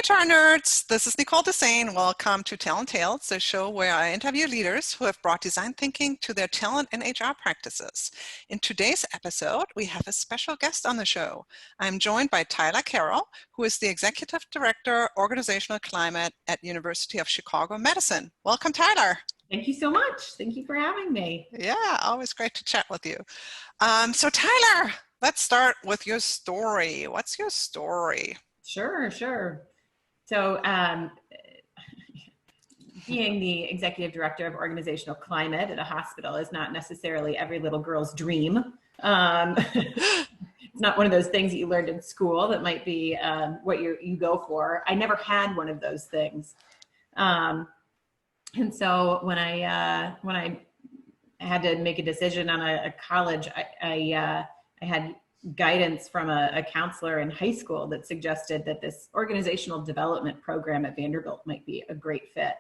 HR nerds, this is Nicole Dessain. Welcome to Talent Tales, the show where I interview leaders who have brought design thinking to their talent and HR practices. In today's episode, we have a special guest on the show. I'm joined by Tyler Carroll, who is the Executive Director, Organizational Climate at University of Chicago Medicine. Welcome, Tyler. Thank you so much. Thank you for having me. Yeah, always great to chat with you. So Tyler, let's start with your story. What's your story? Sure. So being the executive director of organizational climate at a hospital is not necessarily every little girl's dream. It's not one of those things that you learned in school that might be what you go for. I never had one of those things. And so when I had to make a decision on a college, I had guidance from a counselor in high school that suggested that this organizational development program at Vanderbilt might be a great fit.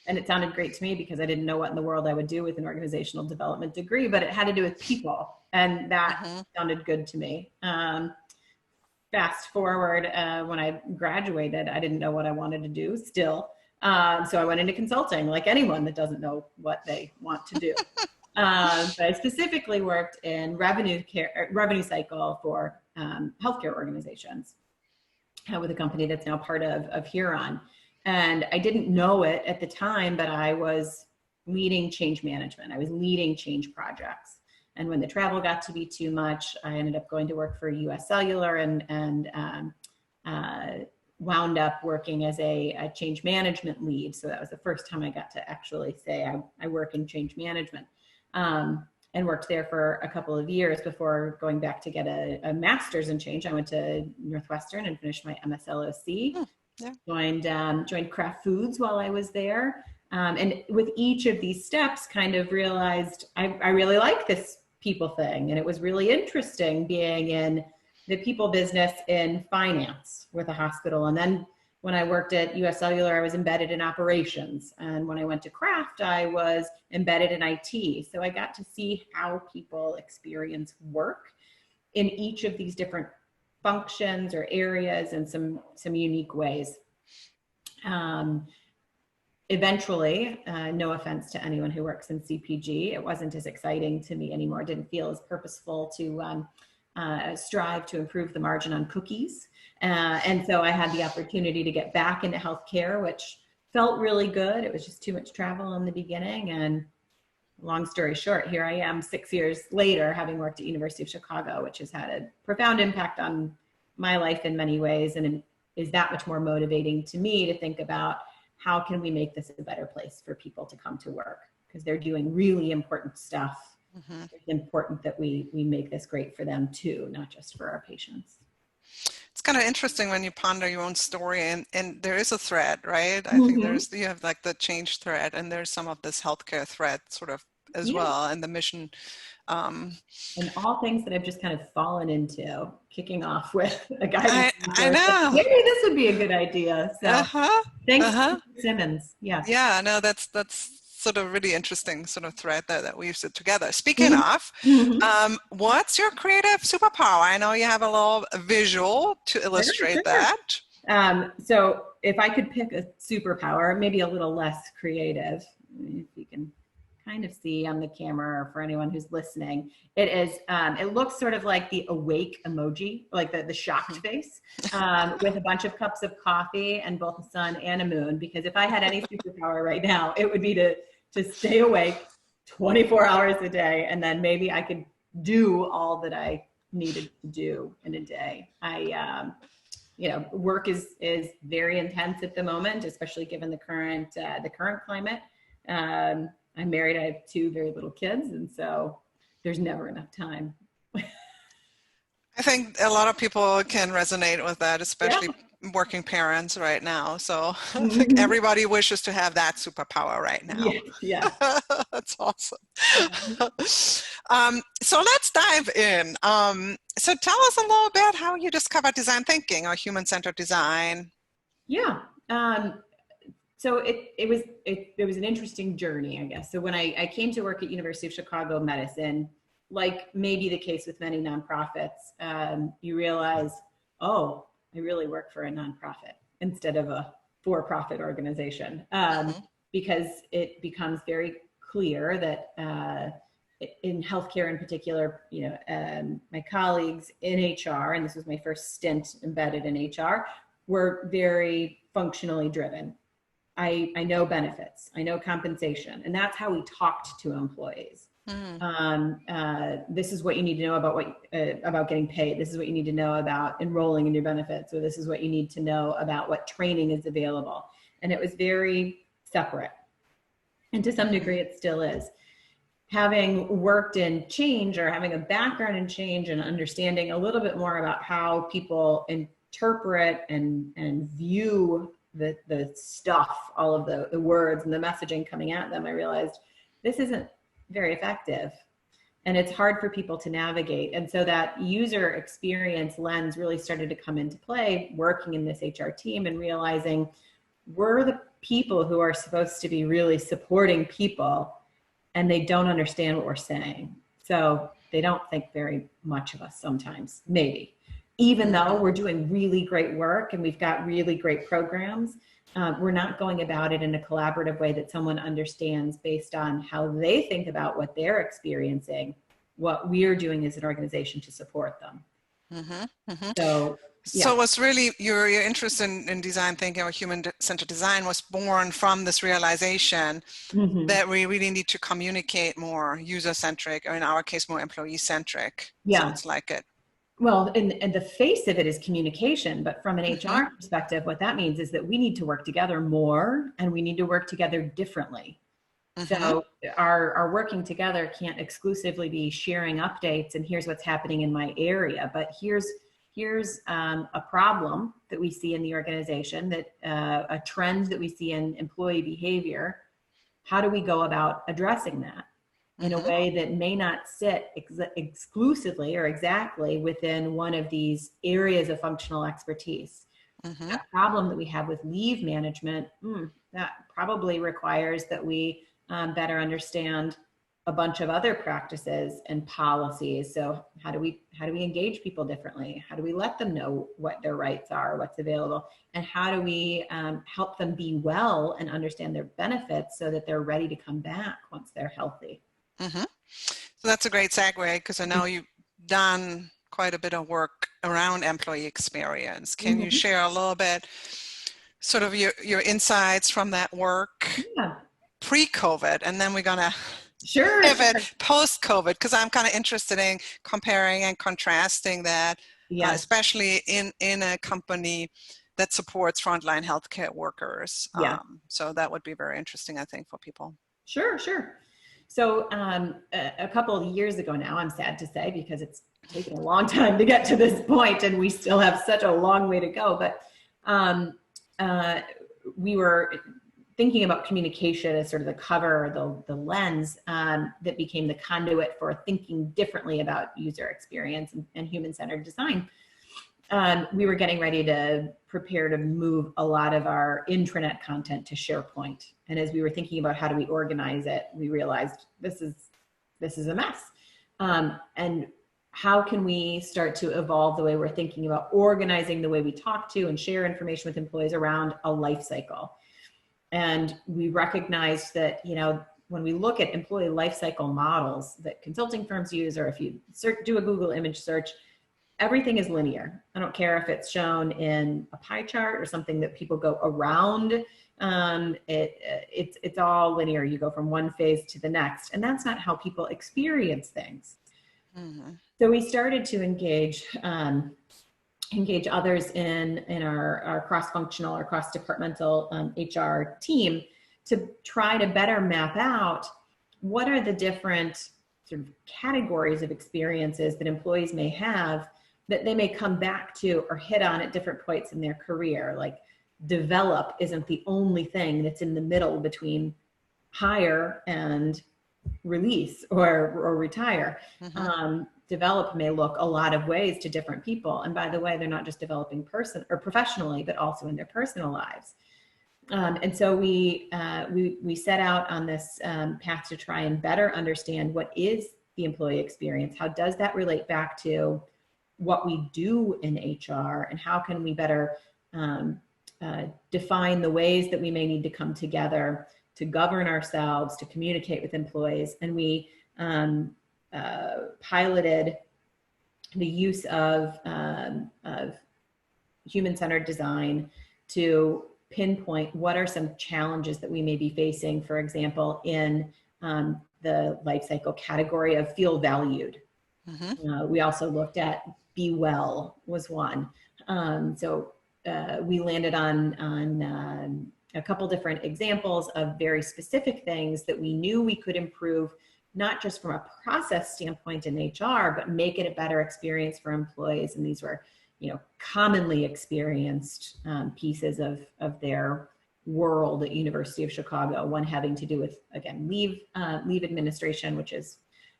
And it sounded great to me because I didn't know what in the world I would do with an organizational development degree, but it had to do with people. And that sounded good to me. Fast forward, when I graduated, I didn't know what I wanted to do still. So I went into consulting like anyone that doesn't know what they want to do. But I specifically worked in revenue cycle for healthcare organizations with a company that's now part of Huron. And I didn't know it at the time, but I was leading change management. I was leading change projects. And when the travel got to be too much, I ended up going to work for US Cellular and wound up working as a change management lead. So that was the first time I got to actually say I work in change management. And worked there for a couple of years before going back to get a master's in change. I went to Northwestern and finished my MSLOC. Joined Kraft Foods while I was there. And with each of these steps kind of realized I really like this people thing. And it was really interesting being in the people business in finance with a hospital. And then when I worked at US Cellular, I was embedded in operations. And when I went to Kraft, I was embedded in IT. So I got to see how people experience work in each of these different functions or areas in some unique ways. Eventually, no offense to anyone who works in CPG, it wasn't as exciting to me anymore. It didn't feel as purposeful to strive to improve the margin on cookies. And so I had the opportunity to get back into healthcare, which felt really good. It was just too much travel in the beginning. And long story short, here I am 6 years later, having worked at University of Chicago, which has had a profound impact on my life in many ways. And it is that much more motivating to me to think about how can we make this a better place for people to come to work, because they're doing really important stuff. It's important that we make this great for them too, not just for our patients. It's kind of interesting when you ponder your own story and there is a thread, right? I think you have like the change thread and there's some of this healthcare thread sort of as well, and the mission. And all things that I've just kind of fallen into, kicking off with a guy. I know. Maybe this would be a good idea. So thanks, Simmons. Yeah, no, that's sort of really interesting sort of thread that weaves it together. Speaking of, what's your creative superpower? I know you have a little visual to illustrate that. So if I could pick a superpower, maybe a little less creative, if you can kind of see on the camera or for anyone who's listening, it looks sort of like the awake emoji, like the shocked face, with a bunch of cups of coffee and both a sun and a moon. Because if I had any superpower right now, it would be to stay awake 24 hours a day, and then maybe I could do all that I needed to do in a day. Work is very intense at the moment, especially given the current climate. I'm married, I have 2 very little kids, and so there's never enough time. I think a lot of people can resonate with that, especially working parents right now. So I think everybody wishes to have that superpower right now. Yeah. That's awesome. So let's dive in. So tell us a little bit how you discovered design thinking or human-centered design. Yeah. So it was an interesting journey, I guess. So when I came to work at University of Chicago Medicine, like maybe the case with many nonprofits, you realize, oh, I really work for a nonprofit. instead of a for-profit organization, because it becomes very clear that in healthcare in particular, my colleagues in HR, and this was my first stint embedded in HR, were very functionally driven. I know benefits, I know compensation, and that's how we talked to employees. This is what you need to know about getting paid. This is what you need to know about enrolling in your benefits, or this is what you need to know about what training is available. And it was very separate. And to some degree, it still is. Having worked in change, or having a background in change, and understanding a little bit more about how people interpret and view the stuff, all of the words and the messaging coming at them, I realized this isn't very effective, and it's hard for people to navigate. And so that user experience lens really started to come into play working in this HR team, and realizing we're the people who are supposed to be really supporting people, and they don't understand what we're saying. So they don't think very much of us sometimes, maybe. Even though we're doing really great work and we've got really great programs, we're not going about it in a collaborative way that someone understands based on how they think about what they're experiencing, what we're doing as an organization to support them. So it was really your interest in design thinking, or human-centered design, was born from this realization that we really need to communicate more user-centric, or in our case, more employee-centric. Sounds like it. Well, and the face of it is communication, but from an HR perspective, what that means is that we need to work together more, and we need to work together differently. So our working together can't exclusively be sharing updates and here's what's happening in my area, but here's a problem that we see in the organization, that a trend that we see in employee behavior. How do we go about addressing that in a way that may not sit exclusively or exactly within one of these areas of functional expertise? A problem that we have with leave management, that probably requires that we better understand a bunch of other practices and policies. So how do we engage people differently? How do we let them know what their rights are, what's available? And how do we help them be well and understand their benefits so that they're ready to come back once they're healthy? So that's a great segue, because I know you've done quite a bit of work around employee experience. Can you share a little bit sort of your insights from that work pre-COVID, and then we're gonna pivot post-COVID, because I'm kind of interested in comparing and contrasting that, especially in a company that supports frontline healthcare workers. So that would be very interesting, I think, for people. Sure. So a couple of years ago now, I'm sad to say, because it's taken a long time to get to this point, and we still have such a long way to go, but we were thinking about communication as sort of the cover, the lens that became the conduit for thinking differently about user experience and human-centered design. We were getting ready to prepare to move a lot of our intranet content to SharePoint. And as we were thinking about how do we organize it, we realized this is a mess. And how can we start to evolve the way we're thinking about organizing the way we talk to and share information with employees around a life cycle? And we recognized that, when we look at employee life cycle models that consulting firms use, or if you do a Google image search, everything is linear. I don't care if it's shown in a pie chart or something that people go around. It's all linear. You go from one phase to the next, and that's not how people experience things. So we started to engage others in our cross-functional or cross-departmental HR team to try to better map out what are the different sort of categories of experiences that employees may have that they may come back to or hit on at different points in their career. Like, develop isn't the only thing that's in the middle between hire and release or retire. Develop may look a lot of ways to different people. And by the way, they're not just developing professionally, but also in their personal lives. And so we set out on this path to try and better understand what is the employee experience. How does that relate back to what we do in HR, and how can we better define the ways that we may need to come together to govern ourselves, to communicate with employees. And we piloted the use of human-centered design to pinpoint what are some challenges that we may be facing, for example, in the life cycle category of feel valued. We also looked at be well was one. We landed on a couple different examples of very specific things that we knew we could improve, not just from a process standpoint in HR, but make it a better experience for employees. And these were, commonly experienced pieces of their world at University of Chicago. One having to do with, again, leave administration, which is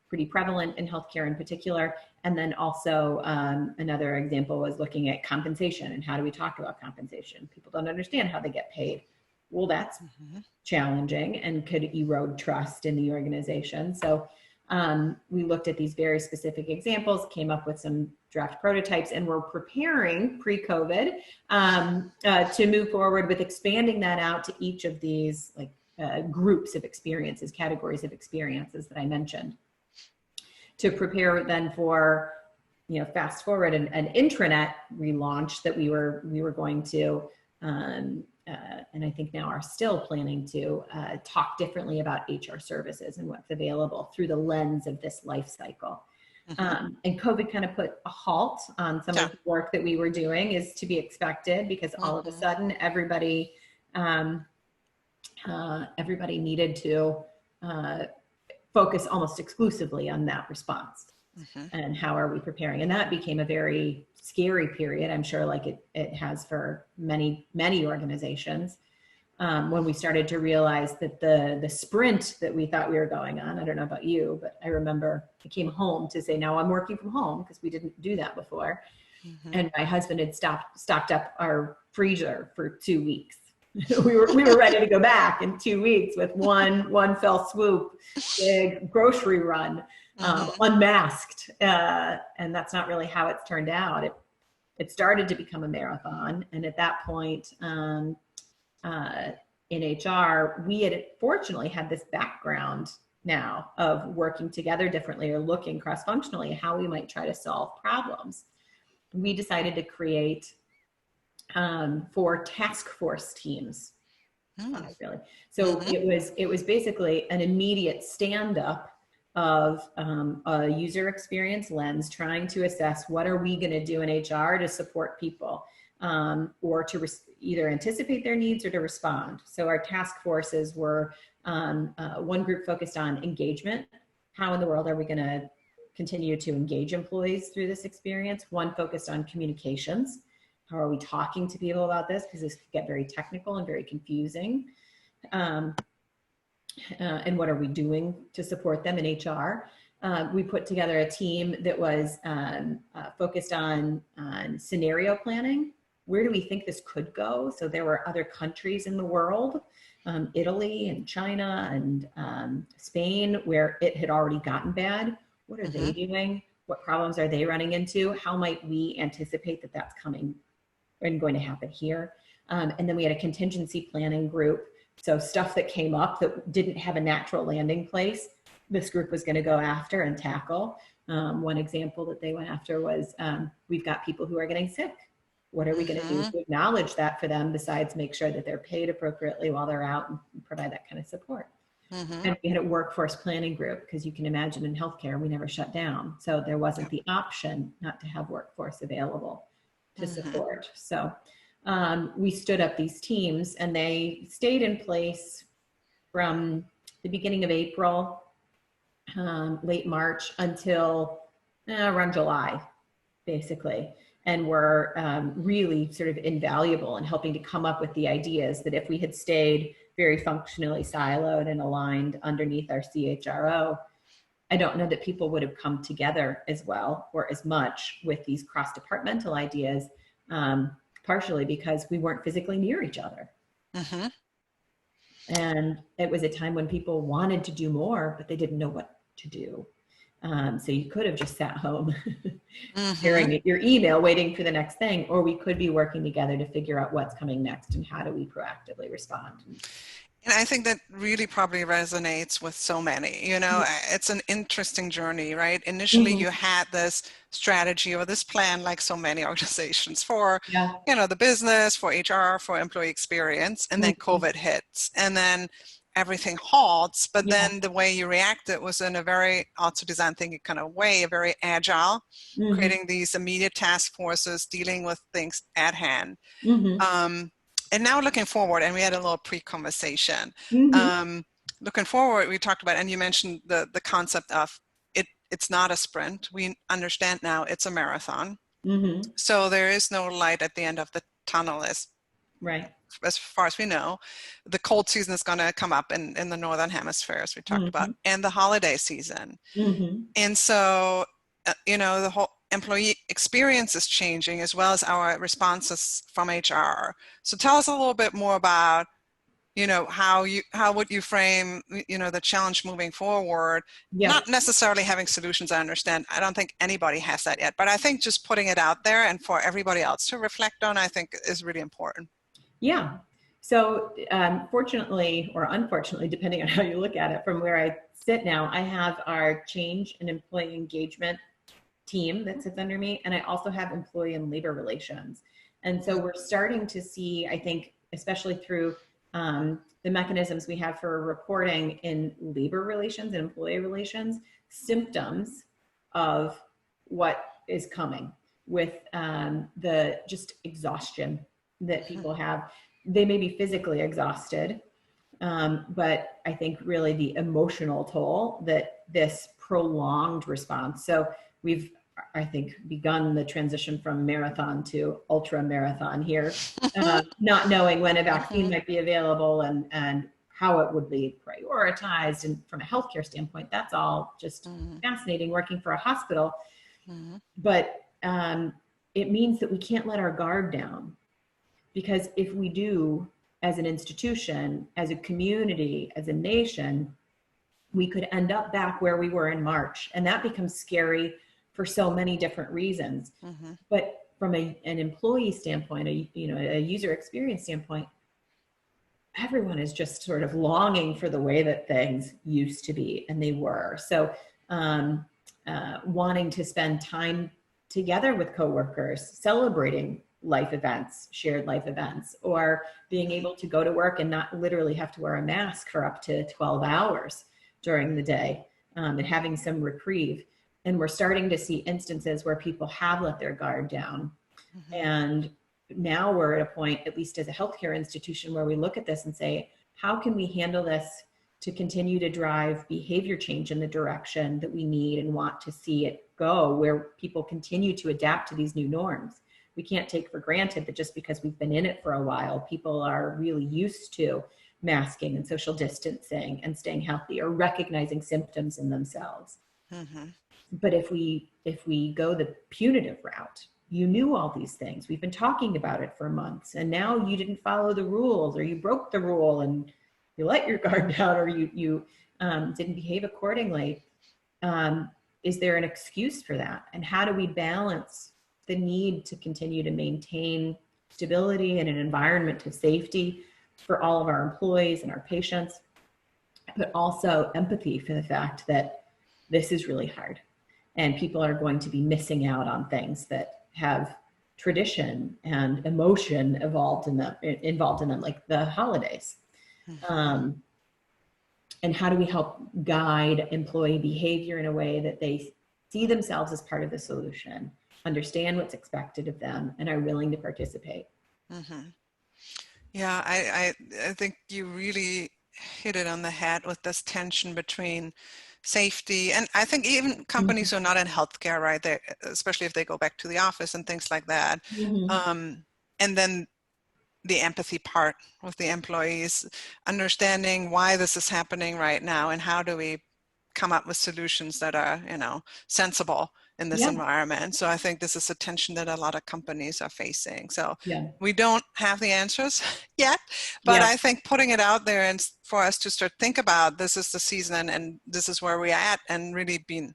pretty prevalent in healthcare in particular. And then also another example was looking at compensation and how do we talk about compensation? People don't understand how they get paid. Well, that's challenging and could erode trust in the organization. So we looked at these very specific examples, came up with some draft prototypes, and we're preparing pre-COVID to move forward with expanding that out to each of these groups of experiences, categories of experiences that I mentioned, to prepare then for, fast forward an intranet relaunch that we were going to, and I think now are still planning to talk differently about HR services and what's available through the lens of this life cycle. And COVID kind of put a halt on some of the work that we were doing, is to be expected, because all of a sudden everybody needed to focus almost exclusively on that response. And how are we preparing? And that became a very scary period, I'm sure, like it has for many, many organizations, when we started to realize that the sprint that we thought we were going on, I don't know about you, but I remember I came home to say, now I'm working from home, because we didn't do that before. And my husband had stocked up our freezer for 2 weeks. we were ready to go back in 2 weeks with one fell swoop, big grocery run. Unmasked, and that's not really how it's turned out. It started to become a marathon, and at that point in HR, we had fortunately had this background now of working together differently or looking cross-functionally at how we might try to solve problems. We decided to create 4 task force teams. Really. So it was basically an immediate stand-up of a user experience lens, trying to assess what are we going to do in HR to support people, or to either anticipate their needs or to respond. So our task forces were one group focused on engagement. How in the world are we going to continue to engage employees through this experience? One focused on communications. How are we talking to people about this? Because this could get very technical and very confusing. And what are we doing to support them in HR? We put together a team that was focused on scenario planning. Where do we think this could go? So there were other countries in the world, Italy and China and Spain, where it had already gotten bad. What are they doing? What problems are they running into? How might we anticipate that that's coming and going to happen here? And then we had a contingency planning group. So stuff that came up that didn't have a natural landing place, this group was going to go after and tackle. One example that they went after was, we've got people who are getting sick. What are we going to do to acknowledge that for them, besides make sure that they're paid appropriately while they're out and provide that kind of support? And we had a workforce planning group, because you can imagine in healthcare, we never shut down. So there wasn't the option not to have workforce available to support. So we stood up these teams, and they stayed in place from the beginning of April, late March, until around July, basically, and were really sort of invaluable in helping to come up with the ideas that if we had stayed very functionally siloed and aligned underneath our CHRO, I don't know that people would have come together as well or as much with these cross-departmental ideas, partially because we weren't physically near each other. And it was a time when people wanted to do more, but they didn't know what to do. So you could have just sat home Mm-hmm. staring at your email, waiting for the next thing, or we could be working together to figure out what's coming next and how do we proactively respond. And I think that really probably resonates with so many. You know, it's an interesting journey, right? Initially, Mm-hmm. you had this strategy or this plan, like so many organizations, for, Yeah. you know, the business, for HR, for employee experience, and then Mm-hmm. COVID hits, and then everything halts. But Yeah. then the way you reacted was in a very also design thinking kind of way, a very agile, Mm-hmm. creating these immediate task forces, dealing with things at hand. Mm-hmm. And now looking forward, and we had a little pre-conversation. Mm-hmm. Looking forward, we talked about, and you mentioned the concept of it's not a sprint. We understand now it's a marathon. Mm-hmm. So there is no light at the end of the tunnel Right. as far as we know. The cold season is going to come up in the Northern Hemisphere, as we talked about, Mm-hmm. and the holiday season. Mm-hmm. And so, you know, the whole employee experience is changing as well as our responses from HR. So tell us a little bit more about, you know, how would you frame, you know, the challenge moving forward, Yeah. not necessarily having solutions. I understand. I don't think anybody has that yet, but I think just putting it out there and for everybody else to reflect on, I think is really important. Yeah. So fortunately or unfortunately, depending on how you look at it, from where I sit now, I have our change and employee engagement team that sits under me, and I also have employee and labor relations. And so we're starting to see, I think, especially through the mechanisms we have for reporting in labor relations and employee relations, symptoms of what is coming with the just exhaustion that people have. They may be physically exhausted, but I think really the emotional toll that this prolonged response. So we've, I think, begun the transition from marathon to ultra marathon here, not knowing when a vaccine might be available and how it would be prioritized. And from a healthcare standpoint, that's all just fascinating working for a hospital. But it means that we can't let our guard down, because if we do, as an institution, as a community, as a nation, we could end up back where we were in March. And that becomes scary for so many different reasons. But from an employee standpoint, a user experience standpoint, everyone is just sort of longing for the way that things used to be, and they were. So wanting to spend time together with coworkers, celebrating life events, shared life events, or being able to go to work and not literally have to wear a mask for up to 12 hours during the day, and having some reprieve. And we're starting to see instances where people have let their guard down. And now we're at a point, at least as a healthcare institution, where we look at this and say, how can we handle this to continue to drive behavior change in the direction that we need and want to see it go, where people continue to adapt to these new norms? We can't take for granted that just because we've been in it for a while, people are really used to masking and social distancing and staying healthy or recognizing symptoms in themselves. But if we go the punitive route, you knew all these things, we've been talking about it for months, and now you didn't follow the rules, or you broke the rule and you let your guard down, or you didn't behave accordingly. Is there an excuse for that? And how do we balance the need to continue to maintain stability and an environment of safety for all of our employees and our patients, but also empathy for the fact that this is really hard and people are going to be missing out on things that have tradition and emotion involved in them, like the holidays. And how do we help guide employee behavior in a way that they see themselves as part of the solution, understand what's expected of them, and are willing to participate? Yeah, I think you really hit it on the head with this tension between safety, and I think even companies who are not in healthcare, right? They, especially if they go back to the office and things like that, and then the empathy part with the employees, understanding why this is happening right now and how do we come up with solutions that are, you know, sensible in this environment. So I think this is a tension that a lot of companies are facing. So we don't have the answers yet, but I think putting it out there and for us to start think about this is the season and this is where we're at, and really being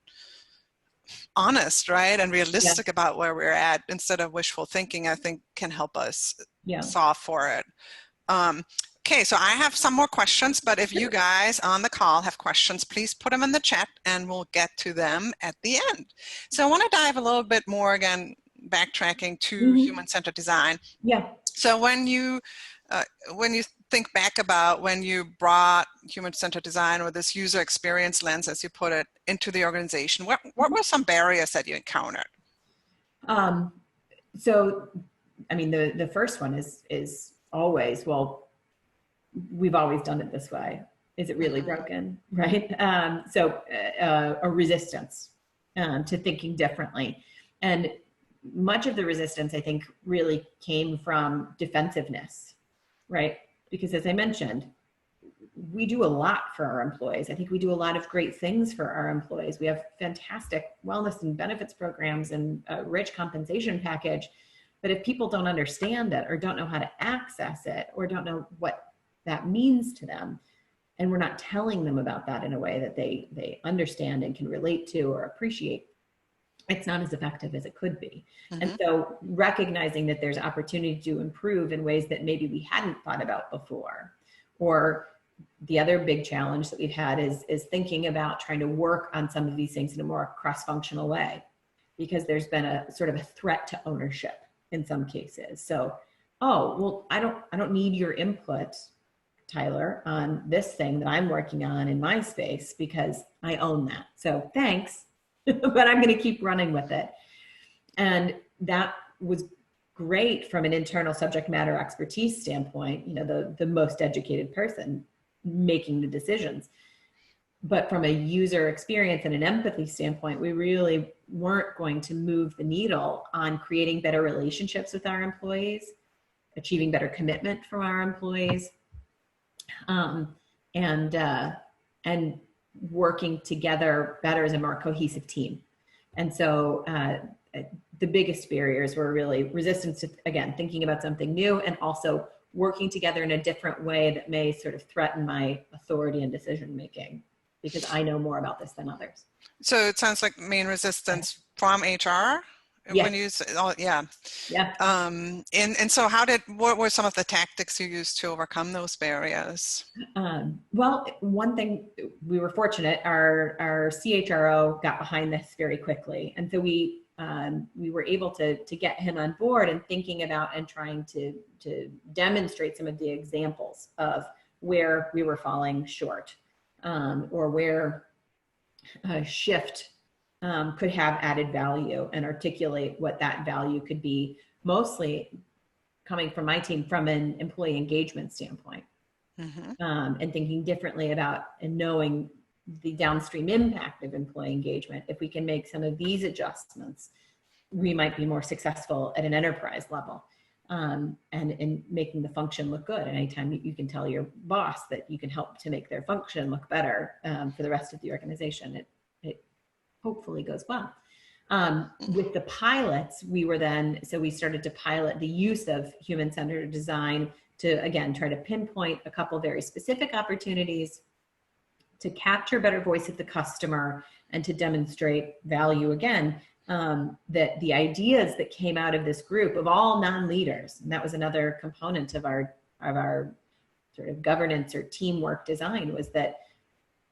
honest, right, and Yeah. realistic about where we're at instead of wishful thinking, I think can help us Yeah. solve for it. Okay, so I have some more questions, but if you guys on the call have questions, please put them in the chat and we'll get to them at the end. So I want to dive a little bit more, again, backtracking to human-centered design. Yeah. So when you think back about when you brought human-centered design or this user experience lens, as you put it, into the organization, what were some barriers that you encountered? So, I mean, the first one is always, well, we've always done it this way. Is it really broken? Right? A resistance to thinking differently. And much of the resistance, I think, really came from defensiveness, right? Because as I mentioned, we do a lot for our employees. I think we do a lot of great things for our employees. We have fantastic wellness and benefits programs and a rich compensation package. But if people don't understand it or don't know how to access it or don't know what that means to them, and we're not telling them about that in a way that they understand and can relate to or appreciate, it's not as effective as it could be. And so recognizing that there's opportunity to improve in ways that maybe we hadn't thought about before. Or the other big challenge that we've had is thinking about trying to work on some of these things in a more cross-functional way, because there's been a sort of a threat to ownership in some cases. So, oh, well, I don't need your input, Tyler, on this thing that I'm working on in my space because I own that. So thanks, but I'm going to keep running with it. And that was great from an internal subject matter expertise standpoint, you know, the most educated person making the decisions. But from a user experience and an empathy standpoint, we really weren't going to move the needle on creating better relationships with our employees, achieving better commitment from our employees, and working together better as a more cohesive team. And so the biggest barriers were really resistance to, again, thinking about something new and also working together in a different way that may sort of threaten my authority and decision making, because I know more about this than others. So it sounds like main resistance from HR. Yeah. When you say, oh, yeah. Yeah. And so what were some of the tactics you used to overcome those barriers? Well, one thing, we were fortunate, our CHRO got behind this very quickly. And so we were able to get him on board and thinking about and trying to demonstrate some of the examples of where we were falling short, or where a shift could have added value, and articulate what that value could be, mostly coming from my team from an employee engagement standpoint. And thinking differently about and knowing the downstream impact of employee engagement. If we can make some of these adjustments, we might be more successful at an enterprise level, and in making the function look good. And anytime you can tell your boss that you can help to make their function look better for the rest of the organization, it hopefully goes well. With the pilots, we started to pilot the use of human-centered design to, again, try to pinpoint a couple very specific opportunities to capture better voice of the customer and to demonstrate value again. That the ideas that came out of this group of all non-leaders, and that was another component of our sort of governance or teamwork design, was that,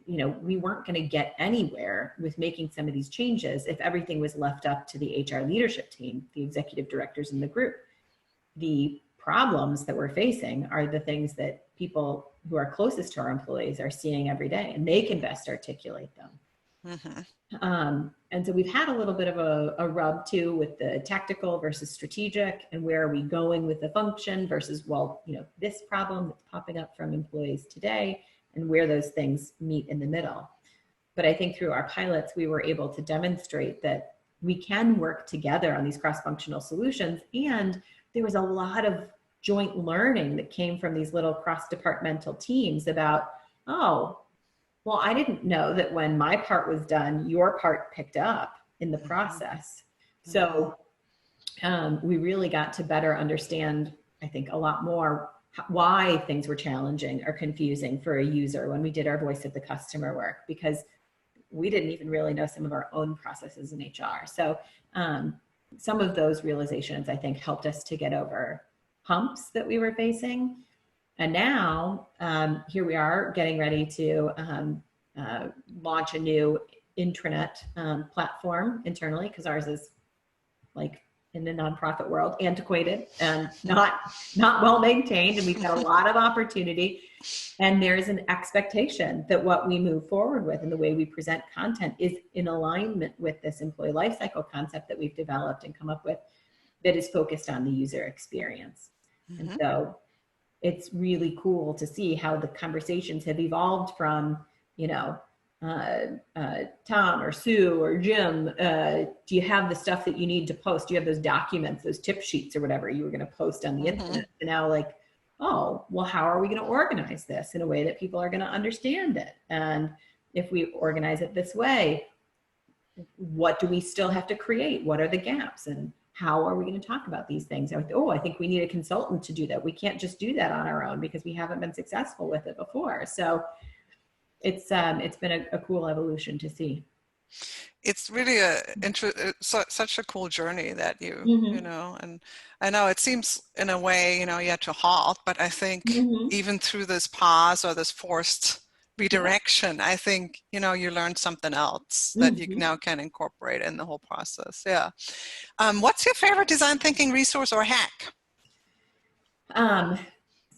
you know, we weren't going to get anywhere with making some of these changes if everything was left up to the HR leadership team, the executive directors in the group. The problems that we're facing are the things that people who are closest to our employees are seeing every day, and they can best articulate them. And so we've had a little bit of a rub too with the tactical versus strategic, and where are we going with the function versus, well, you know, this problem that's popping up from employees today, and where those things meet in the middle. But I think through our pilots, we were able to demonstrate that we can work together on these cross-functional solutions. And there was a lot of joint learning that came from these little cross-departmental teams about, oh, well, I didn't know that when my part was done, your part picked up in the process. So we really got to better understand, I think, a lot more why things were challenging or confusing for a user when we did our voice of the customer work, because we didn't even really know some of our own processes in HR. So some of those realizations, I think, helped us to get over humps that we were facing. And now here we are getting ready to launch a new intranet platform internally, because ours is, like, in the nonprofit world, antiquated and not well maintained, and we've got a lot of opportunity. And there's an expectation that what we move forward with and the way we present content is in alignment with this employee lifecycle concept that we've developed and come up with, that is focused on the user experience. And so it's really cool to see how the conversations have evolved from, you know, Tom or Sue or Jim, do you have the stuff that you need to post? Do you have those documents, those tip sheets or whatever you were going to post on the internet? And now, like, oh, well, how are we going to organize this in a way that people are going to understand it? And if we organize it this way, what do we still have to create? What are the gaps? And how are we going to talk about these things? Oh, I think we need a consultant to do that. We can't just do that on our own because we haven't been successful with it before. So it's been a cool evolution to see. It's really such a cool journey that you know, and I know it seems in a way, you know, you had to halt, but I think even through this pause or this forced redirection, I think, you know, you learned something else that you now can incorporate in the whole process. Yeah. What's your favorite design thinking resource or hack?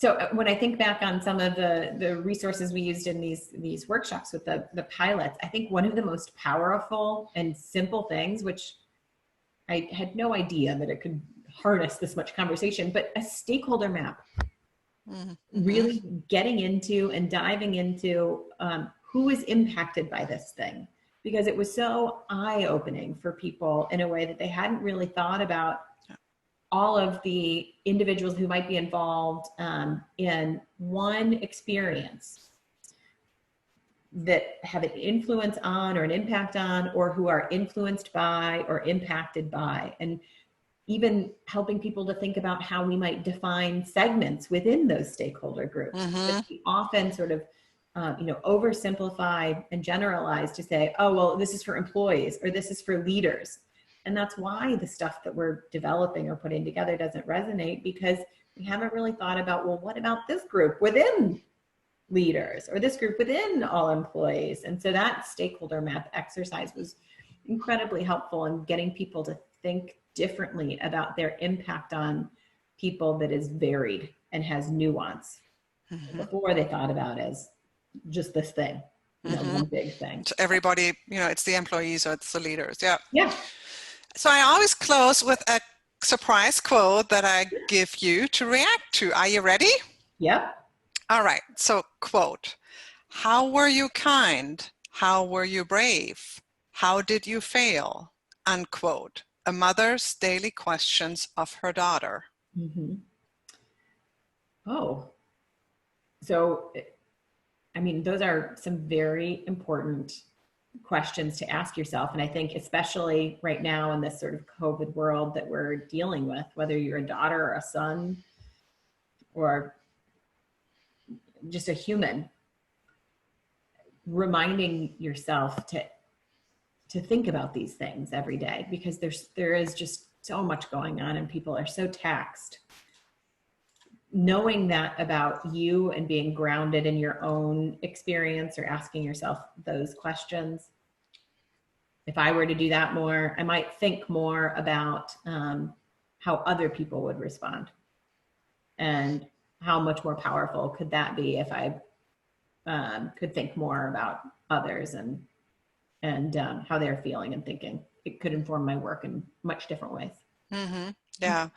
So when I think back on some of the resources we used in these workshops with the pilots, I think one of the most powerful and simple things, which I had no idea that it could harness this much conversation, but a stakeholder map. Really getting into and diving into who is impacted by this thing, because it was so eye-opening for people in a way that they hadn't really thought about all of the individuals who might be involved in one experience that have an influence on or an impact on, or who are influenced by or impacted by, and even helping people to think about how we might define segments within those stakeholder groups. We often sort of oversimplify and generalize to say, oh, well, this is for employees or this is for leaders. And that's why the stuff that we're developing or putting together doesn't resonate, because we haven't really thought about, well, what about this group within leaders or this group within all employees? And so that stakeholder map exercise was incredibly helpful in getting people to think differently about their impact on people that is varied and has nuance. Before they thought about it as just this thing, one big thing. So everybody, it's the employees or it's the leaders. Yeah. Yeah. So I always close with a surprise quote that I give you to react to. Are you ready? Yep. All right. So quote, how were you kind? How were you brave? How did you fail? Unquote. A mother's daily questions of her daughter. Oh, so, I mean, those are some very important questions to ask yourself. And I think especially right now in this sort of COVID world that we're dealing with, whether you're a daughter or a son or just a human, reminding yourself to think about these things every day, because there is just so much going on and people are so taxed. Knowing that about you and being grounded in your own experience, or asking yourself those questions. If I were to do that more, I might think more about how other people would respond, and how much more powerful could that be if I could think more about others and how they're feeling and thinking. It could inform my work in much different ways. Yeah,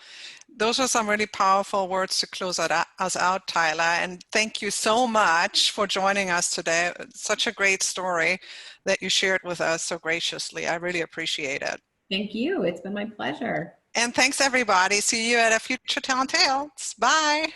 those are some really powerful words to close us out, Tyler. And thank you so much for joining us today. Such a great story that you shared with us so graciously. I really appreciate it. Thank you. It's been my pleasure. And thanks, everybody. See you at a future Talent Tales. Bye.